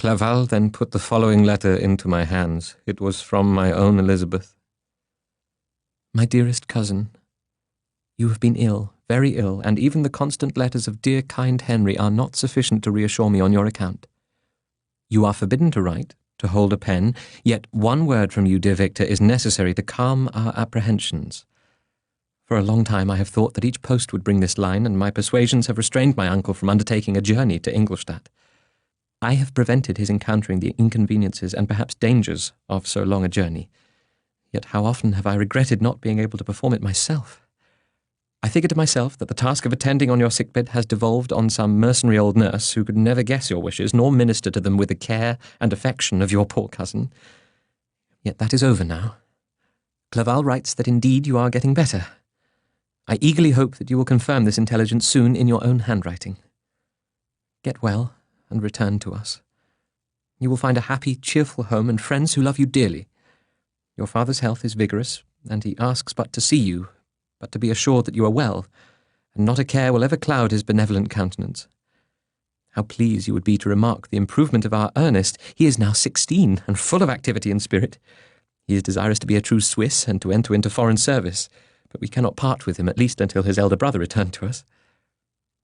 Clerval then put the following letter into my hands. It was from my own Elizabeth. My dearest cousin, you have been ill, very ill, and even the constant letters of dear kind Henry are not sufficient to reassure me on your account. You are forbidden to write, to hold a pen, yet one word from you, dear Victor, is necessary to calm our apprehensions. For a long time I have thought that each post would bring this line, and my persuasions have restrained my uncle from undertaking a journey to Ingolstadt. I have prevented his encountering the inconveniences and perhaps dangers of so long a journey. Yet how often have I regretted not being able to perform it myself? I figure to myself that the task of attending on your sickbed has devolved on some mercenary old nurse who could never guess your wishes, nor minister to them with the care and affection of your poor cousin. Yet that is over now. Clerval writes that indeed you are getting better. I eagerly hope that you will confirm this intelligence soon in your own handwriting. Get well and return to us. You will find a happy, cheerful home and friends who love you dearly. Your father's health is vigorous, and he asks but to see you, but to be assured that you are well, and not a care will ever cloud his benevolent countenance. How pleased you would be to remark the improvement of our Ernest. He is now 16, and full of activity and spirit. He is desirous to be a true Swiss, and to enter into foreign service, but we cannot part with him, at least until his elder brother return to us.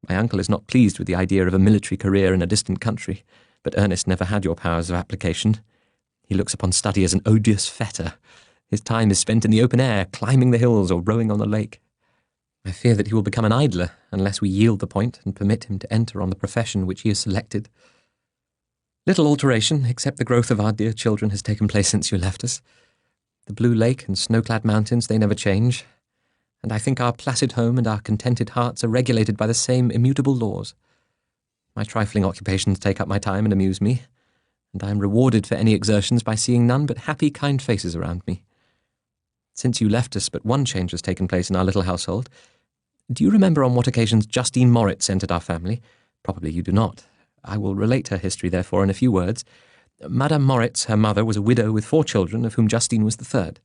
My uncle is not pleased with the idea of a military career in a distant country, but Ernest never had your powers of application. He looks upon study as an odious fetter. His time is spent in the open air, climbing the hills or rowing on the lake. I fear that he will become an idler unless we yield the point and permit him to enter on the profession which he has selected. Little alteration, except the growth of our dear children, has taken place since you left us. The blue lake and snow-clad mountains, they never change, and I think our placid home and our contented hearts are regulated by the same immutable laws. My trifling occupations take up my time and amuse me, and I am rewarded for any exertions by seeing none but happy, kind faces around me. Since you left us, but one change has taken place in our little household. Do you remember on what occasions Justine Moritz entered our family? Probably you do not. I will relate her history, therefore, in a few words. Madame Moritz, her mother, was a widow with 4 children, of whom Justine was the third.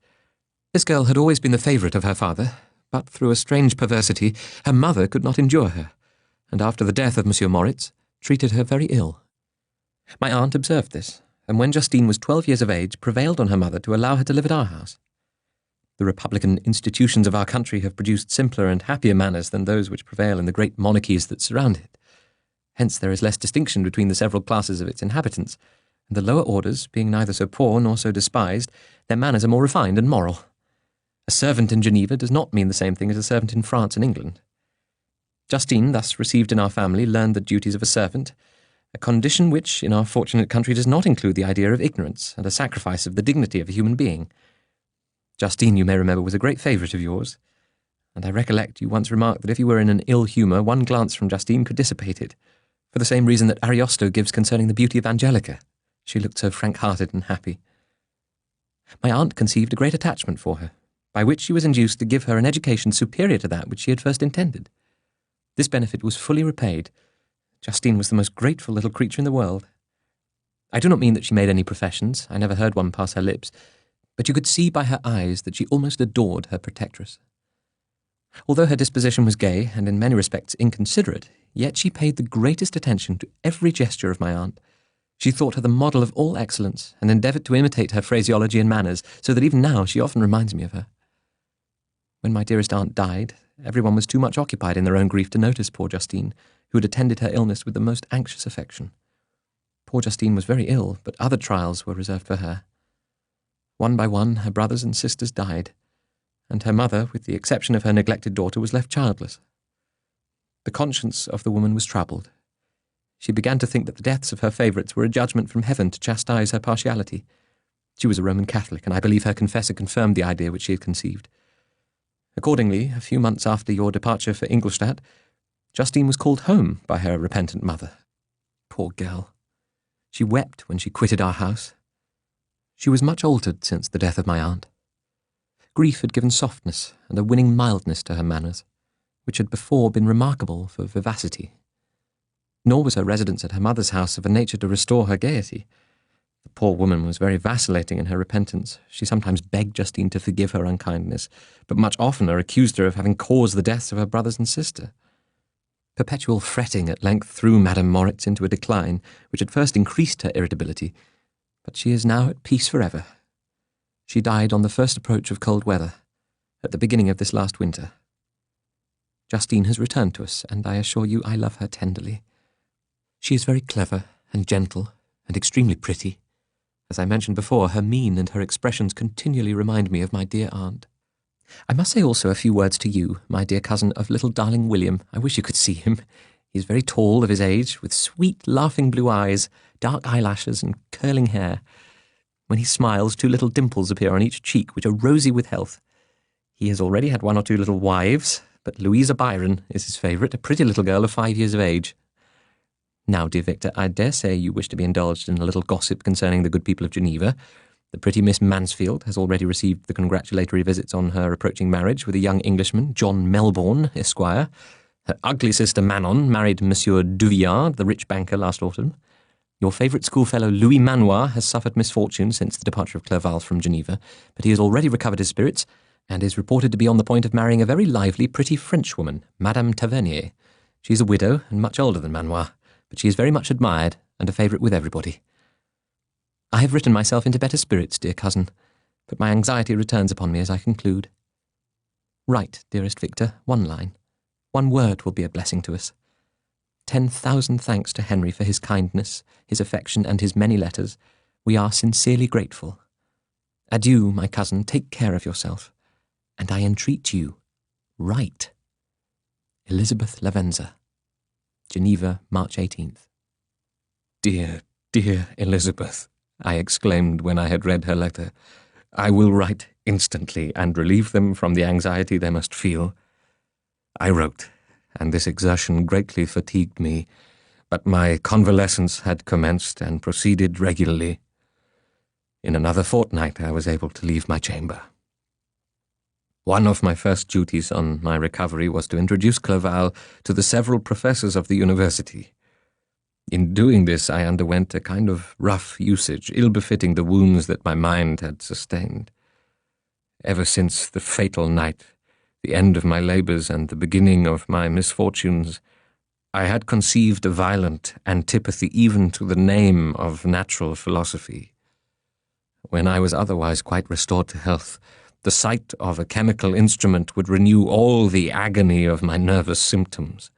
This girl had always been the favourite of her father, but through a strange perversity, her mother could not endure her, and after the death of Monsieur Moritz, treated her very ill. My aunt observed this, and when Justine was 12 years of age, prevailed on her mother to allow her to live at our house. The republican institutions of our country have produced simpler and happier manners than those which prevail in the great monarchies that surround it. Hence there is less distinction between the several classes of its inhabitants, and the lower orders, being neither so poor nor so despised, their manners are more refined and moral. A servant in Geneva does not mean the same thing as a servant in France and England. Justine, thus received in our family, learned the duties of a servant, a condition which, in our fortunate country, does not include the idea of ignorance and a sacrifice of the dignity of a human being. Justine, you may remember, was a great favourite of yours, and I recollect you once remarked that if you were in an ill humour, one glance from Justine could dissipate it, for the same reason that Ariosto gives concerning the beauty of Angelica. She looked so frank-hearted and happy. My aunt conceived a great attachment for her, by which she was induced to give her an education superior to that which she had first intended. This benefit was fully repaid. Justine was the most grateful little creature in the world. I do not mean that she made any professions. I never heard one pass her lips, but you could see by her eyes that she almost adored her protectress. Although her disposition was gay, and in many respects inconsiderate, yet she paid the greatest attention to every gesture of my aunt. She thought her the model of all excellence, and endeavoured to imitate her phraseology and manners, so that even now she often reminds me of her. When my dearest aunt died, everyone was too much occupied in their own grief to notice poor Justine, who had attended her illness with the most anxious affection. Poor Justine was very ill, but other trials were reserved for her. One by one, her brothers and sisters died, and her mother, with the exception of her neglected daughter, was left childless. The conscience of the woman was troubled. She began to think that the deaths of her favourites were a judgment from heaven to chastise her partiality. She was a Roman Catholic, and I believe her confessor confirmed the idea which she had conceived. Accordingly, a few months after your departure for Ingolstadt, Justine was called home by her repentant mother. Poor girl! She wept when she quitted our house. She was much altered since the death of my aunt. Grief had given softness and a winning mildness to her manners, which had before been remarkable for vivacity. Nor was her residence at her mother's house of a nature to restore her gaiety. The poor woman was very vacillating in her repentance. She sometimes begged Justine to forgive her unkindness, but much oftener accused her of having caused the deaths of her brothers and sister. Perpetual fretting at length threw Madame Moritz into a decline, which at first increased her irritability, but she is now at peace forever. She died on the first approach of cold weather, at the beginning of this last winter. Justine has returned to us, and I assure you I love her tenderly. She is very clever and gentle and extremely pretty. As I mentioned before, her mien and her expressions continually remind me of my dear aunt. I must say also a few words to you, my dear cousin, of little darling William. I wish you could see him. He is very tall of his age, with sweet, laughing blue eyes, dark eyelashes, and curling hair. When he smiles, 2 little dimples appear on each cheek, which are rosy with health. He has already had 1 or 2 little wives, but Louisa Byron is his favourite, a pretty little girl of 5 years of age. Now, dear Victor, I dare say you wish to be indulged in a little gossip concerning the good people of Geneva. The pretty Miss Mansfield has already received the congratulatory visits on her approaching marriage with a young Englishman, John Melbourne, Esquire. Her ugly sister Manon married Monsieur Duvillard, the rich banker, last autumn. Your favourite schoolfellow Louis Manoir has suffered misfortune since the departure of Clerval from Geneva, but he has already recovered his spirits, and is reported to be on the point of marrying a very lively, pretty Frenchwoman, Madame Tavernier. She is a widow, and much older than Manoir, but she is very much admired, and a favourite with everybody. I have written myself into better spirits, dear cousin, but my anxiety returns upon me as I conclude. Write, dearest Victor, 1 line. 1 word will be a blessing to us. 10,000 thanks to Henry for his kindness, his affection, and his many letters. We are sincerely grateful. Adieu, my cousin, take care of yourself. And I entreat you, write. Elizabeth Lavenza. Geneva, March 18th. Dear, dear Elizabeth, I exclaimed when I had read her letter. I will write instantly and relieve them from the anxiety they must feel. I wrote, and this exertion greatly fatigued me, but my convalescence had commenced and proceeded regularly. In another fortnight I was able to leave my chamber. One of my first duties on my recovery was to introduce Clerval to the several professors of the university. In doing this I underwent a kind of rough usage, ill-befitting the wounds that my mind had sustained. Ever since the fatal night, the end of my labours and the beginning of my misfortunes, I had conceived a violent antipathy even to the name of natural philosophy. When I was otherwise quite restored to health, the sight of a chemical instrument would renew all the agony of my nervous symptoms.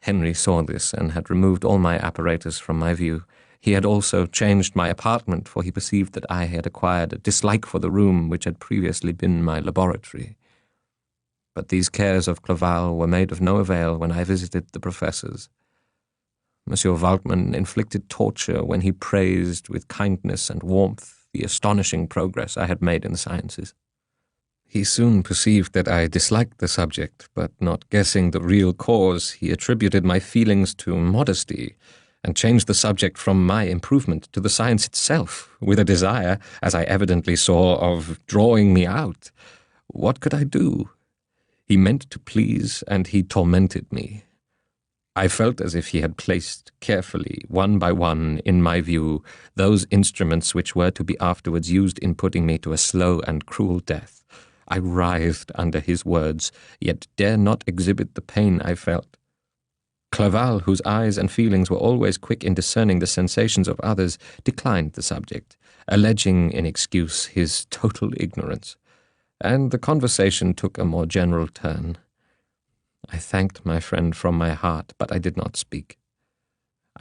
Henry saw this and had removed all my apparatus from my view. He had also changed my apartment, for he perceived that I had acquired a dislike for the room which had previously been my laboratory. But these cares of Clerval were made of no avail when I visited the professors. Monsieur Waldman inflicted torture when he praised with kindness and warmth the astonishing progress I had made in the sciences. He soon perceived that I disliked the subject, but not guessing the real cause, he attributed my feelings to modesty, and changed the subject from my improvement to the science itself, with a desire, as I evidently saw, of drawing me out. What could I do? He meant to please, and he tormented me. I felt as if he had placed carefully, 1 by 1, in my view, those instruments which were to be afterwards used in putting me to a slow and cruel death. I writhed under his words, yet dare not exhibit the pain I felt. Clerval, whose eyes and feelings were always quick in discerning the sensations of others, declined the subject, alleging in excuse his total ignorance, and the conversation took a more general turn. I thanked my friend from my heart, but I did not speak.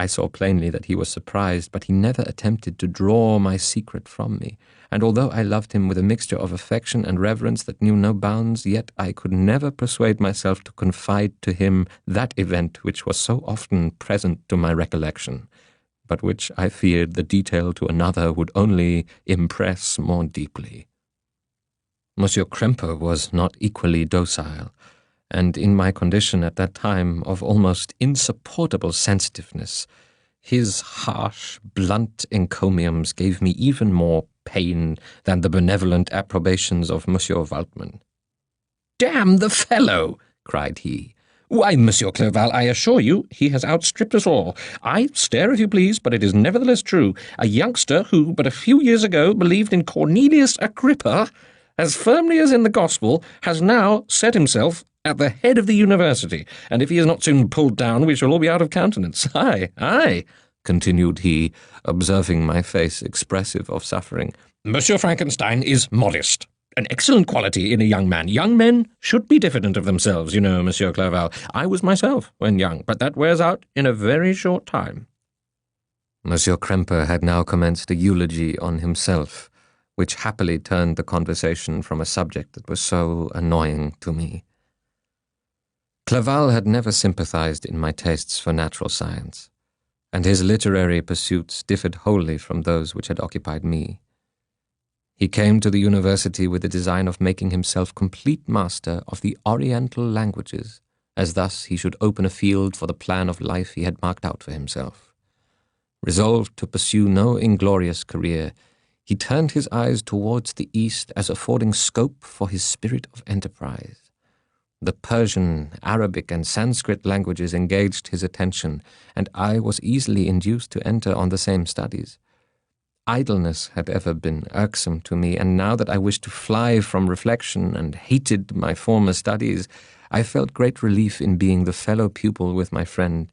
I saw plainly that he was surprised, but he never attempted to draw my secret from me, and although I loved him with a mixture of affection and reverence that knew no bounds, yet I could never persuade myself to confide to him that event which was so often present to my recollection, but which I feared the detail to another would only impress more deeply. Monsieur Kremper was not equally docile, and in my condition at that time of almost insupportable sensitiveness, his harsh, blunt encomiums gave me even more pain than the benevolent approbations of Monsieur Waldman. "Damn the fellow!" cried he. "Why, Monsieur Clerval, I assure you he has outstripped us all. I stare if you please, but it is nevertheless true. A youngster who, but a few years ago, believed in Cornelius Agrippa as firmly as in the Gospel, has now set himself, At the head of the university, and if he is not soon pulled down, we shall all be out of countenance. Aye, aye, continued he, observing my face expressive of suffering. Monsieur Frankenstein is modest. An excellent quality in a young man. Young men should be diffident of themselves, you know, Monsieur Clerval. I was myself when young, but that wears out in a very short time. Monsieur Kremper had now commenced a eulogy on himself, which happily turned the conversation from a subject that was so annoying to me. Clerval had never sympathized in my tastes for natural science, and his literary pursuits differed wholly from those which had occupied me. He came to the university with the design of making himself complete master of the Oriental languages, as thus he should open a field for the plan of life he had marked out for himself. Resolved to pursue no inglorious career, he turned his eyes towards the east as affording scope for his spirit of enterprise. The Persian, Arabic, and Sanskrit languages engaged his attention, and I was easily induced to enter on the same studies. Idleness had ever been irksome to me, and now that I wished to fly from reflection and hated my former studies, I felt great relief in being the fellow pupil with my friend,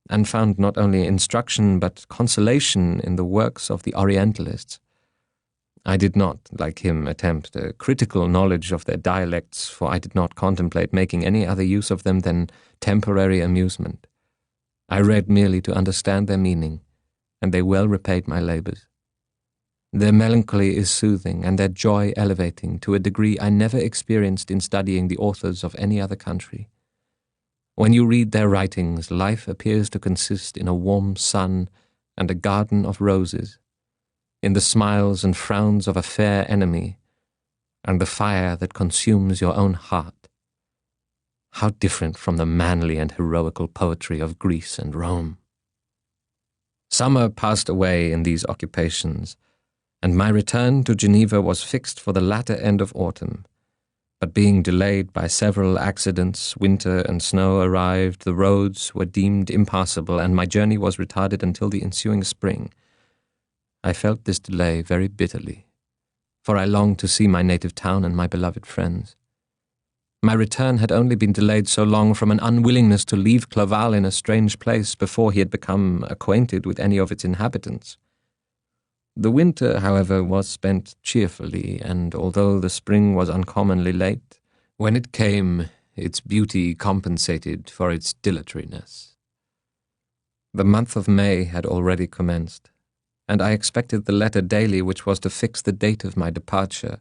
and found not only instruction but consolation in the works of the Orientalists. I did not, like him, attempt a critical knowledge of their dialects, for I did not contemplate making any other use of them than temporary amusement. I read merely to understand their meaning, and they well repaid my labours. Their melancholy is soothing, and their joy elevating, to a degree I never experienced in studying the authors of any other country. When you read their writings, life appears to consist in a warm sun and a garden of roses, in the smiles and frowns of a fair enemy, and the fire that consumes your own heart. How different from the manly and heroical poetry of Greece and Rome! Summer passed away in these occupations, and my return to Geneva was fixed for the latter end of autumn. But being delayed by several accidents, winter and snow arrived, the roads were deemed impassable, and my journey was retarded until the ensuing spring. I felt this delay very bitterly, for I longed to see my native town and my beloved friends. My return had only been delayed so long from an unwillingness to leave Clerval in a strange place before he had become acquainted with any of its inhabitants. The winter, however, was spent cheerfully, and although the spring was uncommonly late, when it came, its beauty compensated for its dilatoriness. The month of May had already commenced, and I expected the letter daily which was to fix the date of my departure,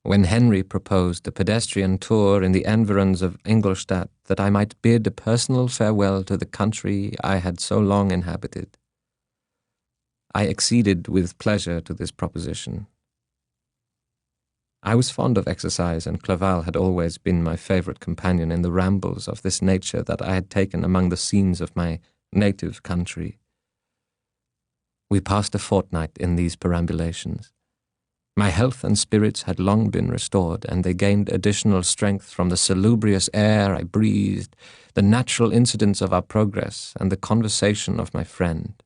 when Henry proposed a pedestrian tour in the environs of Ingolstadt, that I might bid a personal farewell to the country I had so long inhabited. I acceded with pleasure to this proposition. I was fond of exercise, and Clerval had always been my favourite companion in the rambles of this nature that I had taken among the scenes of my native country. We passed a fortnight in these perambulations. My health and spirits had long been restored, and they gained additional strength from the salubrious air I breathed, the natural incidents of our progress, and the conversation of my friend.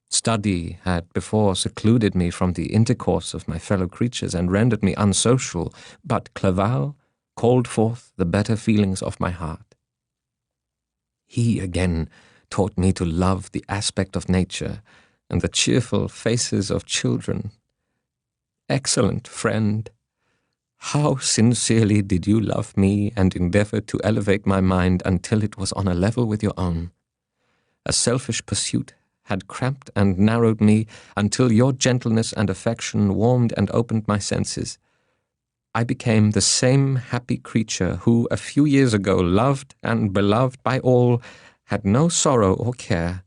Study had before secluded me from the intercourse of my fellow creatures and rendered me unsocial, but Clerval called forth the better feelings of my heart. He again taught me to love the aspect of nature and the cheerful faces of children. Excellent friend, how sincerely did you love me and endeavour to elevate my mind until it was on a level with your own. A selfish pursuit had cramped and narrowed me until your gentleness and affection warmed and opened my senses. I became the same happy creature who, a few years ago, loved and beloved by all, had no sorrow or care.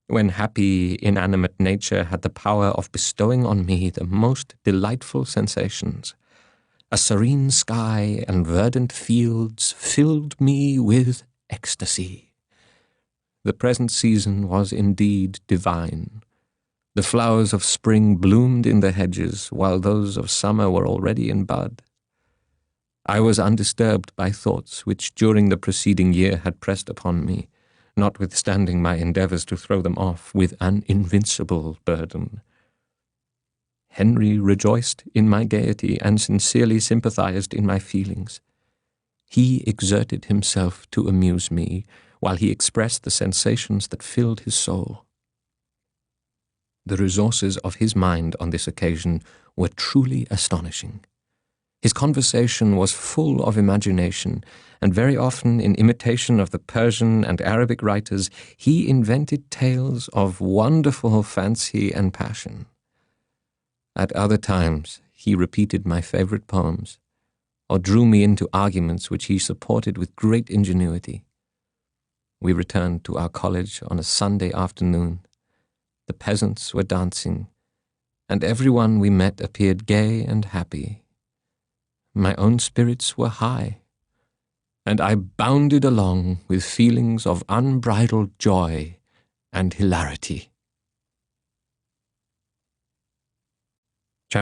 When happy, inanimate nature had the power of bestowing on me the most delightful sensations. A serene sky and verdant fields filled me with ecstasy. The present season was indeed divine. The flowers of spring bloomed in the hedges, while those of summer were already in bud. I was undisturbed by thoughts which during the preceding year had pressed upon me, notwithstanding my endeavours to throw them off with an invincible burden. Henry rejoiced in my gaiety and sincerely sympathized in my feelings. He exerted himself to amuse me, while he expressed the sensations that filled his soul. The resources of his mind on this occasion were truly astonishing. His conversation was full of imagination, and very often, in imitation of the Persian and Arabic writers, he invented tales of wonderful fancy and passion. At other times, he repeated my favorite poems, or drew me into arguments which he supported with great ingenuity. We returned to our college on a Sunday afternoon. The peasants were dancing, and everyone we met appeared gay and happy. My own spirits were high, and I bounded along with feelings of unbridled joy and hilarity.